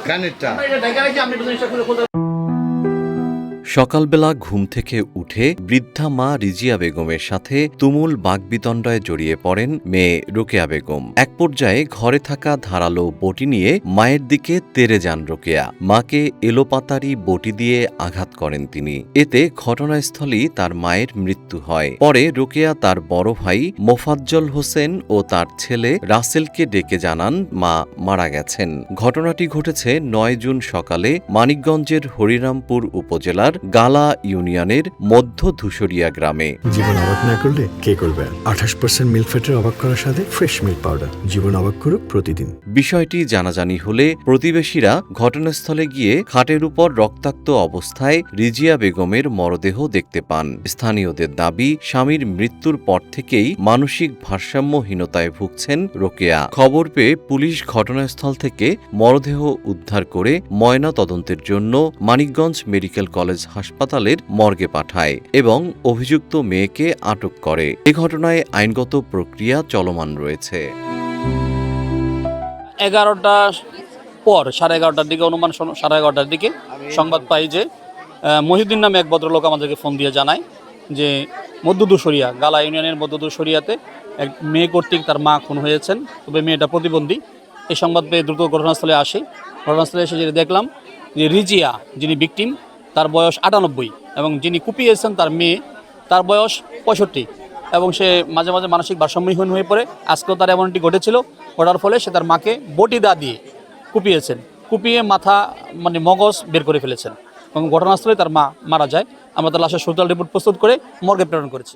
কানেরটা সকালবেলা ঘুম থেকে উঠে বৃদ্ধা মা রিজিয়া বেগমের সাথে তুমুল বাগবিতণ্ডায় জড়িয়ে পড়েন মেয়ে রোকেয়া বেগম। এক পর্যায়ে ঘরে থাকা ধারালো বটি নিয়ে মায়ের দিকে তেড়ে যান রোকেয়া। মাকে এলোপাতাড়ি বটি দিয়ে আঘাত করেন তিনি। এতে ঘটনাস্থলেই তার মায়ের মৃত্যু হয়। পরে রোকেয়া তার বড় ভাই মোফাজ্জল হোসেন ও তার ছেলে রাসেলকে ডেকে জানান মা মারা গেছেন। ঘটনাটি ঘটেছে ৯ জুন সকালে মানিকগঞ্জের হরিরামপুর উপজেলার গালা ইউনিয়নের মধ্য ধূসরিয়া গ্রামে। জীবন অবাক না করলে কে করবে? 28% মিল্ক ফ্যাটের অবাক করার সাথে ফ্রেশ মিল্ক পাউডার। জীবন অবাক করুক প্রতিদিন। বিষয়টি জানাজানি হলে প্রতিবেশীরা ঘটনাস্থলে গিয়ে খাটের উপর রক্তাক্ত অবস্থায় রিজিয়া বেগমের মরদেহ দেখতে পান। স্থানীয়দের দাবি, স্বামীর মৃত্যুর পর থেকেই মানসিক ভারসাম্যহীনতায় ভুগছেন রোকেয়া। খবর পেয়ে পুলিশ ঘটনাস্থল থেকে মরদেহ উদ্ধার করে ময়না তদন্তের জন্য মানিকগঞ্জ মেডিকেল কলেজ হাসপাতালের মর্গে পাঠায় এবং অভিযুক্ত মেয়েকে আটক করে। এ ঘটনায় আইনগত প্রক্রিয়া চলমান রয়েছে। 11টার পর 11:30টার দিকে, অনুমান 11:30টার দিকে সংবাদ পাই যে মহিউদ্দিন নামে এক ভদ্রলোক আমাদেরকে ফোন দিয়ে জানায় যে মধ্যদূসরিয়া গালা ইউনিয়নের মধ্যদূসরিয়াতে এক মেয়ে কর্তৃক তার মা খুন হয়েছেন, তবে মেয়েটা প্রতিবন্ধী। এই সংবাদ পেয়ে দ্রুত ঘটনাস্থলে আসি। ঘটনাস্থলে এসে যেটা দেখলাম যে রিজিয়া, যিনি ভিকটিম, তার বয়স 98 এবং যিনি কুপিয়েছেন তার মেয়ে, তার বয়স 65 এবং সে মাঝে মাঝে মানসিক ভারসাম্যহীন হয়ে পড়ে। আজকেও তার এমনটি ঘটেছিল। ঘটার ফলে সে তার মাকে বটি দা দিয়ে কুপিয়েছেন, কুপিয়ে মাথা মগজ বের করে ফেলেছেন এবং ঘটনাস্থলে তার মা মারা যায়। আমরা তার লাশের সূত্রাল রিপোর্ট প্রস্তুত করে মর্গে প্রেরণ করেছি।